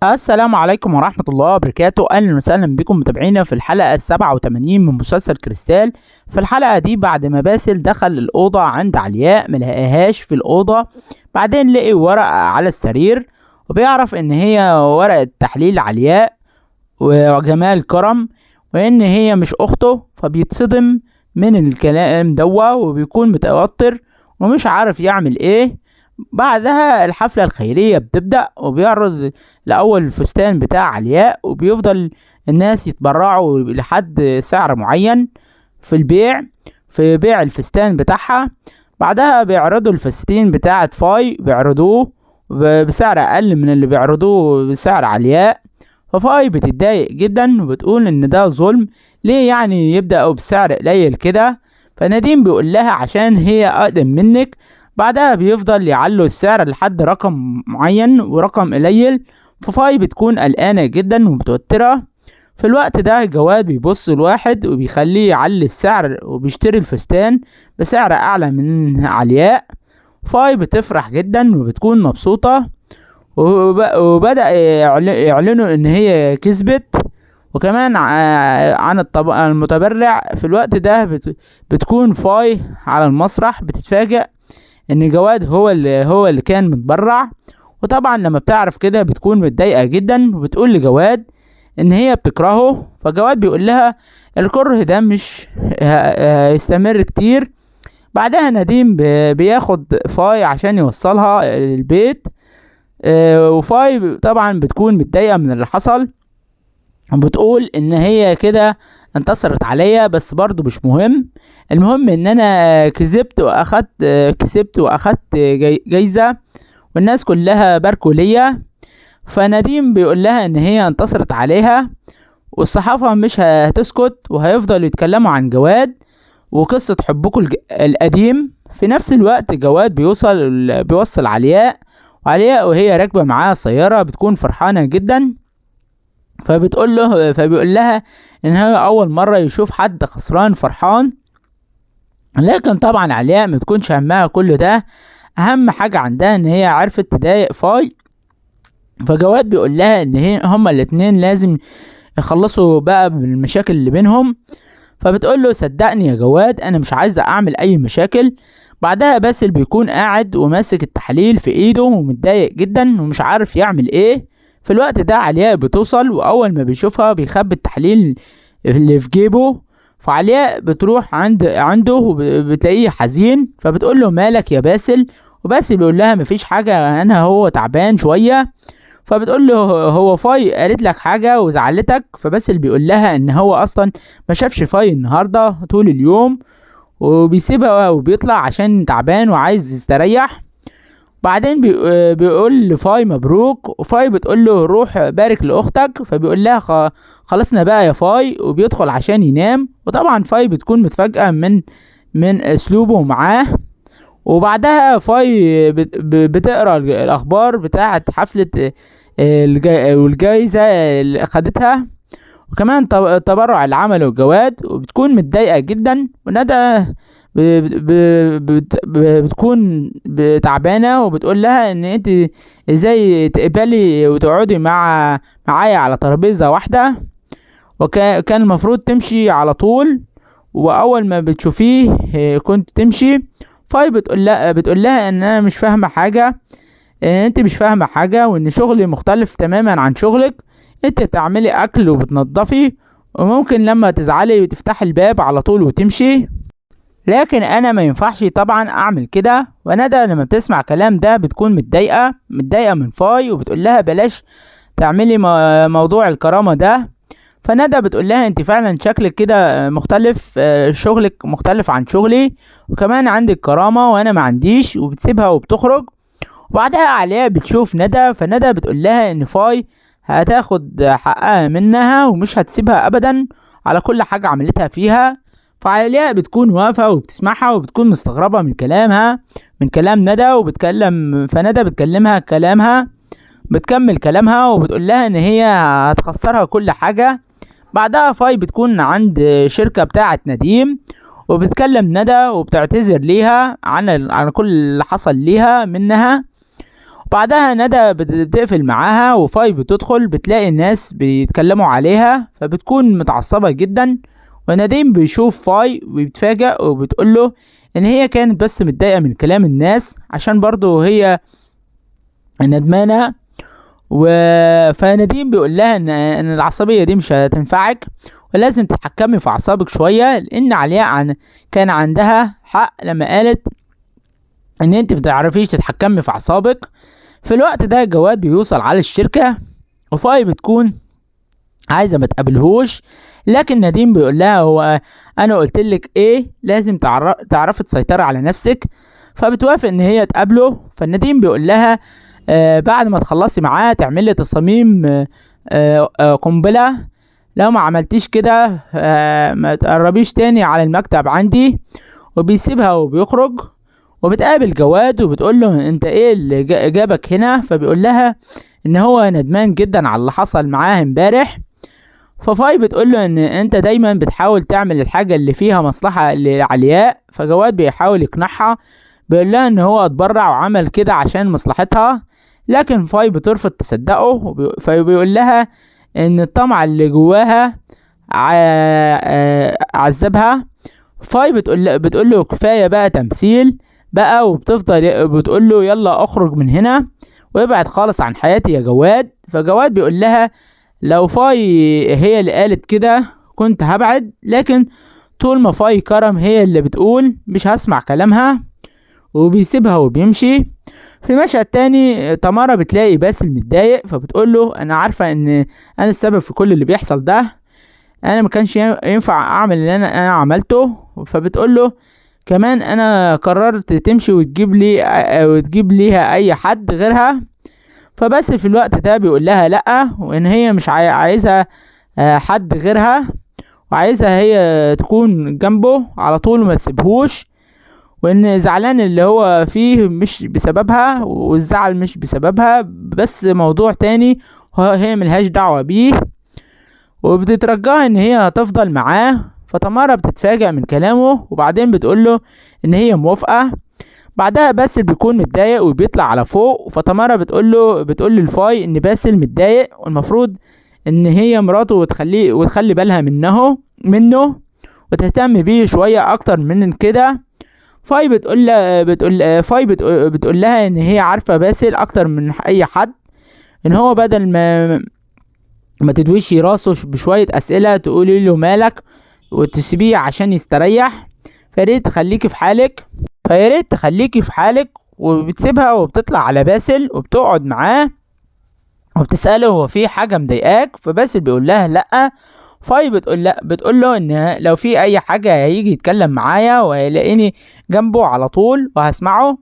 السلام عليكم ورحمة الله وبركاته. أهلا وسهلا بكم متابعينا في الحلقة 87 من مسلسل كريستال. في الحلقة دي بعد ما باسل دخل الأوضة عند علياء ملقاهاش في الأوضة، بعدين لقي ورقة على السرير وبيعرف إن هي ورقة تحليل علياء وجمال كرم، وإن هي مش أخته، فبيتصدم من الكلام دوا وبيكون متوتر ومش عارف يعمل إيه. بعدها الحفلة الخيرية بتبدأ وبيعرض الأول الفستان بتاع علياء، وبيفضل الناس يتبرعوا لحد سعر معين في بيع الفستان بتاعها. بعدها بيعرضوا الفساتين بتاعة فاي، بيعرضوه بسعر أقل من اللي بيعرضوه بسعر علياء. ففاي بتتضايق جدا وبتقول إن ده ظلم، ليه يعني يبدأوا بسعر قليل كده؟ فنديم بيقول لها عشان هي أقدم منك. بعدها بيفضل يعلوا السعر لحد رقم معين ورقم قليل، ففاي بتكون قلقانة جدا ومتوترة. في الوقت ده جواد بيبص لواحد وبيخليه يعلي السعر وبيشتري الفستان بسعر أعلى من علياء. فاي بتفرح جدا وبتكون مبسوطة، وبدأ يعلنوا إن هي كسبت. وكمان عن المتبرع. في الوقت ده بتكون فاي على المسرح بتتفاجأ ان جواد هو اللي كان متبرع. وطبعا لما بتعرف كده بتكون متضايقة جدا وبتقول لجواد ان هي بتكرهه. فجواد بيقول لها الكره ده مش هيستمر كتير. بعدها نديم بياخد فاي عشان يوصلها البيت. وفاي طبعا بتكون متضايقة من اللي حصل، بتقول ان هي كده انتصرت عليا، بس برضو مش مهم. المهم ان انا كسبت واخدت جايزة، والناس كلها باركوا ليا. فنديم بيقول لها ان هي انتصرت عليها، والصحافة مش هتسكت وهيفضلوا يتكلموا عن جواد وقصة حبكم القديم. في نفس الوقت جواد بيوصل علياء وهي راكبة معاه السيارة بتكون فرحانة جدا. فبيقول لها ان هي اول مرة يشوف حد خسران فرحان. لكن طبعا علياء ما تكونش همها كل ده، اهم حاجة عندها ان هي عرفت تضايق فاي. فجواد بيقول لها ان هما الاتنين لازم يخلصوا بقى من المشاكل اللي بينهم. فبتقول له صدقني يا جواد انا مش عايزة اعمل اي مشاكل. بعدها باسل بيكون قاعد وماسك التحليل في ايده ومتضايق جدا ومش عارف يعمل ايه. في الوقت ده علياء بتوصل، واول ما بيشوفها بيخبي التحليل اللي في جيبه. فعلياء بتروح عنده وبتلاقيه حزين، فبتقول له مالك يا باسل؟ وباسل بيقول لها مفيش حاجة، هو تعبان شوية. فبتقول له هو فاي قالت لك حاجة وزعلتك؟ فباسل بيقول لها ان هو اصلا ما شافش فاي النهاردة طول اليوم، وبيسيبها وبيطلع عشان تعبان وعايز يستريح. بعدين بيقول لفاي مبروك، وفاي بتقول له روح بارك لاختك. فبيقول لها خلصنا بقى يا فاي، وبيدخل عشان ينام. وطبعا فاي بتكون متفاجئة من اسلوبه معاه. وبعدها فاي بتقرا الاخبار بتاعه حفلة والجايزة اللي اخدتها، وكمان التبرع اللي عمله جواد. وبتكون متضايقة جدا. وندى بتكون تعبانة وبتقول لها ان انت ازاي تقبلي وتقعدي معايا على ترابيزة واحدة، وكان المفروض تمشي على طول، واول ما بتشوفيه كنت تمشي. فاي بتقول لها ان انا مش فاهمة حاجة، انت مش فاهمة حاجة، وان شغلي مختلف تماما عن شغلك. انت بتعملي اكل وبتنضفي، وممكن لما تزعلي تفتحي الباب على طول وتمشي، لكن انا ما ينفعش طبعا اعمل كده. وندى لما بتسمع كلام ده بتكون متضايقة من فاي، وبتقول لها بلاش تعملي موضوع الكرامة ده. فندى بتقول لها انت فعلا شكلك كده مختلف، شغلك مختلف عن شغلي، وكمان عندك كرامة وانا ما عنديش، وبتسيبها وبتخرج. وبعدها علياء بتشوف ندى، فندى بتقول لها ان فاي هتاخد حقها منها ومش هتسيبها ابدا على كل حاجة عملتها فيها. فعلياء بتكون واقفة وبتسمعها وبتكون مستغربة من كلام ندى. فندى بتكلمها كلامها، بتكمل كلامها وبتقول لها ان هي هتخسرها كل حاجة. بعدها فاي بتكون عند شركة بتاعة نديم، وبتكلم ندى وبتعتذر ليها عن كل اللي حصل ليها منها. وبعدها ندى بتقفل معاها، وفاي بتدخل بتلاقي الناس بيتكلموا عليها، فبتكون متعصبة جدا. ونديم بيشوف فاي وبيتفاجأ وبتقوله ان هي كانت بس متضايقة من كلام الناس عشان برضو هي ندمانة. فنديم بيقول لها ان العصبية دي مش هتنفعك، ولازم تتحكمي في اعصابك شوية، لان علياء كان عندها حق لما قالت ان انت بتعرفيش تتحكمي في اعصابك. في الوقت ده جواد بيوصل على الشركة، وفاي بتكون عايزة ما تقابلهوش، لكن نديم بيقول لها هو انا قلت لك ايه، لازم تعرفي تسيطري على نفسك. فبتوافق ان هي تقابله. فالنديم بيقول لها بعد ما تخلصي معاه تعملي تصاميم قنبلة، لو ما عملتيش كده ما تقربيش تاني على المكتب عندي. وبيسيبها وبيخرج. وبتقابل جواد وبتقول له انت ايه اللي جابك هنا؟ فبيقول لها ان هو ندمان جدا على اللي حصل معاه امبارح. ففاي بتقول له ان انت دايما بتحاول تعمل الحاجة اللي فيها مصلحة لعلياء. فجواد بيحاول يقنعها، بيقول لها ان هو اتبرع وعمل كده عشان مصلحتها، لكن فاي بترفض تصدقه. فبيقول لها ان الطمع اللي جواها عذبها. فاي بتقول له كفاية بقى تمثيل بقى، وبتفضل بتقول له يلا اخرج من هنا وابعد خالص عن حياتي يا جواد. فجواد بيقول لها لو فاي هي اللي قالت كده كنت هبعد، لكن طول ما فاي كرم هي اللي بتقول مش هسمع كلامها. وبيسيبها وبيمشي. في مشهد تاني تمارا بتلاقي باسل متضايق، فبتقول له انا عارفة ان انا السبب في كل اللي بيحصل ده، انا ما كانش ينفع اعمل اللي انا عملته. فبتقول له كمان انا قررت تمشي وتجيب ليها اي حد غيرها. فبس في الوقت ده بيقول لها لا، وان هي مش عايزة حد غيرها، وعايزها هي تكون جنبه على طول وما تسيبهوش، وان زعلان اللي هو فيه مش بسببها، والزعل مش بسببها، بس موضوع تاني هي ملهاش دعوة بيه. وبتترجاها ان هي هتفضل معاه. فتمارا بتتفاجأ من كلامه، وبعدين بتقوله ان هي موافقة. بعدها باسل بيكون متضايق وبيطلع على فوق. فتمارا بتقول لفاي ان باسل متضايق والمفروض ان هي مراته وتخلي بالها منه وتهتم بيه شوية اكتر من كده. فاي بتقول لها ان هي عارفة باسل اكتر من اي حد، ان هو بدل ما تدويشي راسه بشوية اسئلة تقولي له مالك وتسيبيه عشان يستريح، فياريت تخليكي في حالك. وبتسيبها وبتطلع على باسل وبتقعد معاه وبتسأله هو في حاجة مضايقاك؟ فباسل بيقول لها لأ. فاي بتقول له ان لو في اي حاجة هيجي يتكلم معايا وهيلاقيني جنبه على طول وهسمعه،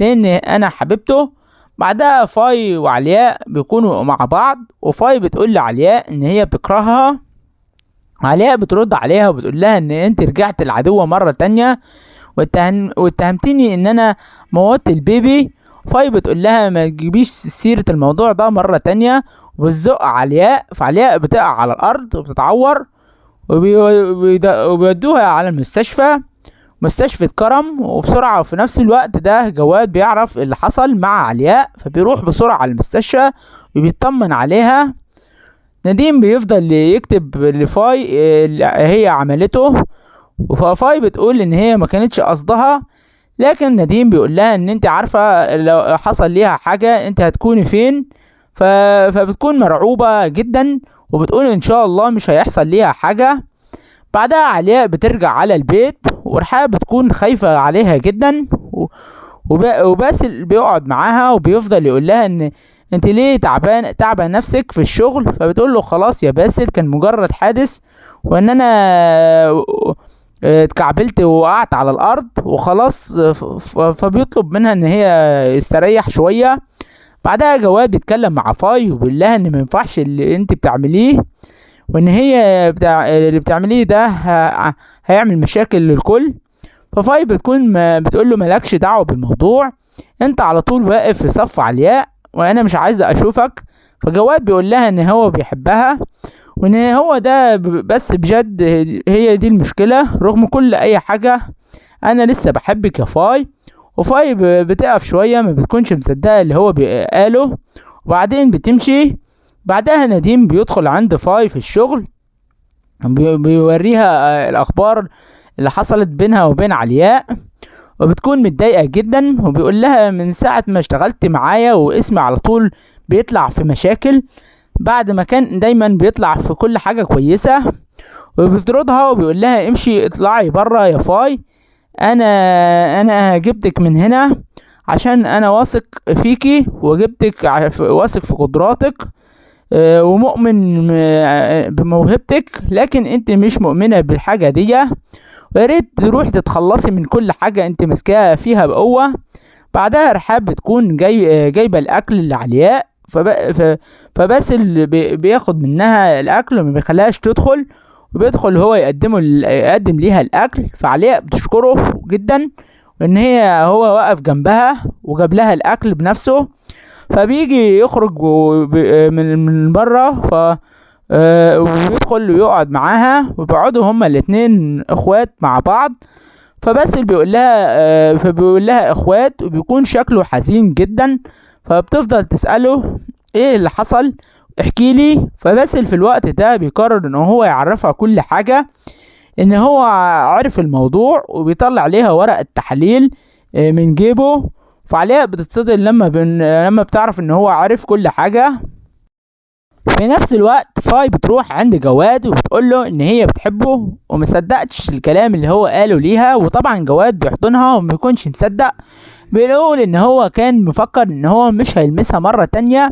لان انا حبيبته. بعدها فاي وعلياء بيكونوا مع بعض، وفاي بتقول لعلياء ان هي بتكرهها. علياء بترد عليها وبتقول لها ان انت رجعت العدوة مرة تانية واتهمتني ان انا موت البيبي. فاي بتقول لها ما تجيبيش سيرة الموضوع ده مرة تانية، وبتزق علياء. فعلياء بتقع على الارض وبتتعور، وبيودوها على مستشفى كرم. وبسرعة وفي نفس الوقت ده جواد بيعرف اللي حصل مع علياء، فبيروح بسرعة على المستشفى وبيطمن عليها. نديم بيفضل يكتب لفاي اللي هي عملته، وفاي بتقول ان هي ما كانتش قصدها، لكن نديم بيقول لها ان انت عارفة لو حصل ليها حاجة انت هتكوني فين. فبتكون مرعوبة جدا وبتقول ان شاء الله مش هيحصل ليها حاجة. بعدها علياء بترجع على البيت، ورحاب بتكون خايفة عليها جدا. وباسل بيقعد معاها وبيفضل يقول لها ان انت ليه تعبان نفسك في الشغل؟ فبتقول له خلاص يا باسل كان مجرد حادث، وان انا اتكعبلت ووقعت على الارض وخلاص. فبيطلب منها ان هي يستريح شوية. بعدها جواد بيتكلم مع فاي وبيقول لها ان ما ينفعش اللي انت بتعمليه، وان هي اللي بتعمليه ده هيعمل مشاكل للكل. ففاي بتقول له مالكش دعوة بالموضوع، انت على طول واقف في صف علياء وانا مش عايزة اشوفك. فجواد بيقول لها ان هو بيحبها، وان هو ده بس بجد هي دي المشكلة. رغم كل اي حاجة انا لسه بحبك يا فاي، وفاي بتقف شوية ما بتكونش مصدقة اللي هو قاله، وبعدين بتمشي. بعدها نديم بيدخل عند فاي في الشغل، بيوريها الأخبار اللي حصلت بينها وبين علياء، وبتكون متضايقة جدا، وبيقول لها من ساعة ما اشتغلت معايا واسمي على طول بيطلع في مشاكل بعد ما كان دايما بيطلع في كل حاجة كويسة. وبيطردها وبيقول لها امشي اطلعي برا يا فاي، انا جبتك من هنا عشان انا واثق فيكي وجبتك واثق في قدراتك ومؤمن بموهبتك، لكن انت مش مؤمنة بالحاجة دي، وياريت تروح تتخلصي من كل حاجة انت ماسكاها فيها بقوة. بعدها رحاب بتكون جايبة الاكل لعلياء، فباسل بياخد منها الاكل وما بيخليهاش تدخل، وبيدخل هو يقدم ليها الاكل. فعلياء بتشكره جدا وان هو واقف جنبها وجاب لها الاكل بنفسه. فبيجي يخرج من بره ويدخل ويقعد معاها، وبيقعدوا هما الاتنين اخوات مع بعض. فباسل بيقول لها اخوات، وبيكون شكله حزين جدا. فبتفضل تسأله ايه اللي حصل، احكي لي. فباسل في الوقت ده بيقرر ان هو يعرفها كل حاجة، ان هو عرف الموضوع، وبيطلع عليها ورقة تحليل من جيبه. فعلياء بتتصدم لما بتعرف ان هو عارف كل حاجة. في نفس الوقت فاي بتروح عند جواد وبتقول له ان هي بتحبه، ومصدقتش الكلام اللي هو قاله ليها. وطبعا جواد بيحضنها وما يكونش مصدق، بيقول ان هو كان مفكر ان هو مش هيلمسها مرة تانية.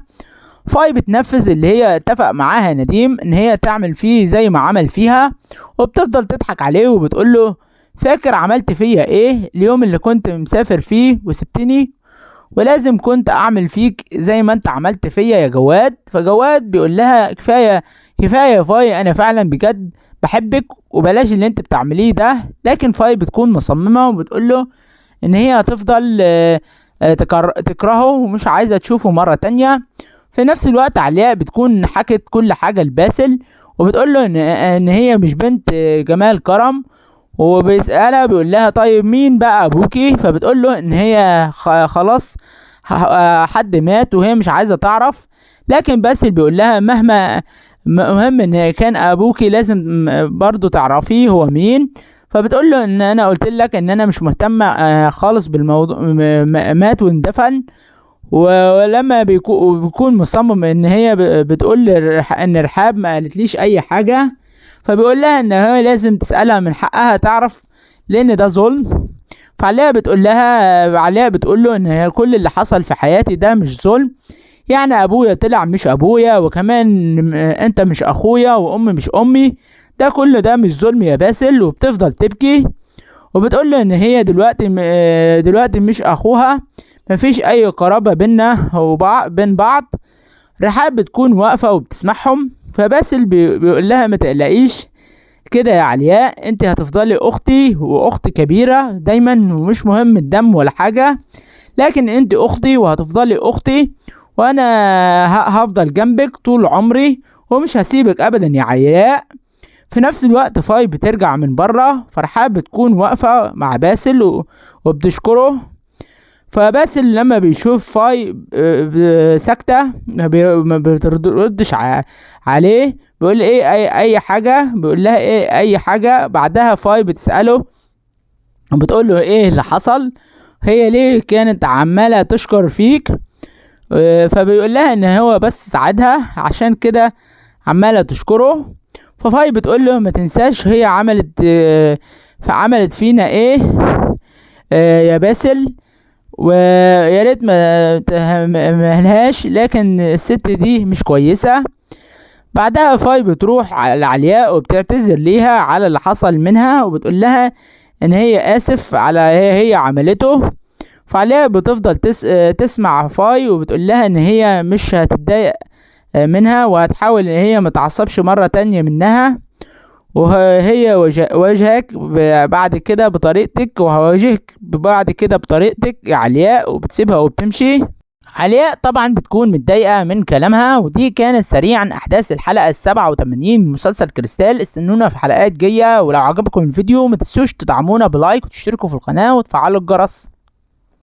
فاي بتنفذ اللي هي اتفق معاها نديم ان هي تعمل فيه زي ما عمل فيها، وبتفضل تضحك عليه وبتقول له فاكر عملت فيا ايه اليوم اللي كنت مسافر فيه وسبتني، ولازم كنت اعمل فيك زي ما انت عملت فيا يا جواد. فجواد بيقول لها كفايه كفايه يا فاي، انا فعلا بجد بحبك وبلاش اللي انت بتعمليه ده. لكن فاي بتكون مصممه وبتقول له ان هي هتفضل تكرهه ومش عايزه تشوفه مره تانية. في نفس الوقت علياء بتكون حكت كل حاجه لباسل، وبتقول له ان هي مش بنت جمال كرم، وبيسألها بيقول لها طيب مين بقى ابوكي. فبتقول له ان هي خلاص حد مات وهي مش عايزه تعرف. لكن باسل بيقول لها مهما مهم ان كان ابوكي لازم برضو تعرفيه هو مين. فبتقول له ان انا قلت لك ان انا مش مهتمه خالص بالموضوع، مات واندفن. ولما بيكون مصمم ان هي بتقول ان رحاب ما قالتليش اي حاجه، فبيقول لها ان هي لازم تسألها من حقها تعرف لان ده ظلم. فعلياء بتقول له ان هي كل اللي حصل في حياتي ده مش ظلم، يعني ابويا طلع مش ابويا، وكمان انت مش اخويا، وامي مش امي، ده كل ده مش ظلم يا باسل. وبتفضل تبكي وبتقول له ان هي دلوقتي مش اخوها، مفيش اي قرابة بيننا وبين بعض. رحاب بتكون واقفة وبتسمعهم. فباسل بيقول لها ما تقلقيش كده يا علياء، انت هتفضلي اختي واخت كبيرة دايما، ومش مهم الدم ولا حاجة، لكن انت اختي وهتفضلي اختي، وانا هفضل جنبك طول عمري ومش هسيبك ابدا يا علياء. في نفس الوقت فاي بترجع من بره، فرحاب بتكون واقفة مع باسل وبتشكره. فباسل لما بيشوف فاي ساكتة ما بتردش عليه، بيقول ايه اي حاجة، بيقول لها ايه اي حاجة. بعدها فاي بتسأله وبتقول له ايه اللي حصل، هي ليه كانت عمالة تشكر فيك. فبيقول لها ان هو بس ساعدها عشان كده عمالة تشكره. ففاي بتقول له ما تنساش هي عملت فينا ايه يا باسل، ويا ريت ما تهملهاش، لكن الست دي مش كويسة. بعدها فاي بتروح على علياء وبتعتذر ليها على اللي حصل منها، وبتقول لها ان هي اسف على هي عملته. فعلياء بتفضل تسمع فاي، وبتقول لها ان هي مش هتتضايق منها، وهتحاول ان هي متعصبش مرة تانية منها، وهي واجهك بعد كده بطريقتك، وهواجهك بعد كده بطريقتك يا علياء. وبتسيبها وبتمشي. علياء طبعا بتكون متضايقة من كلامها. ودي كانت سريعا احداث الحلقة 87 من مسلسل كريستال. استنونا في حلقات جاية، ولو عجبكم الفيديو ما تنسوش تدعمونا بلايك وتشتركوا في القناة وتفعلوا الجرس.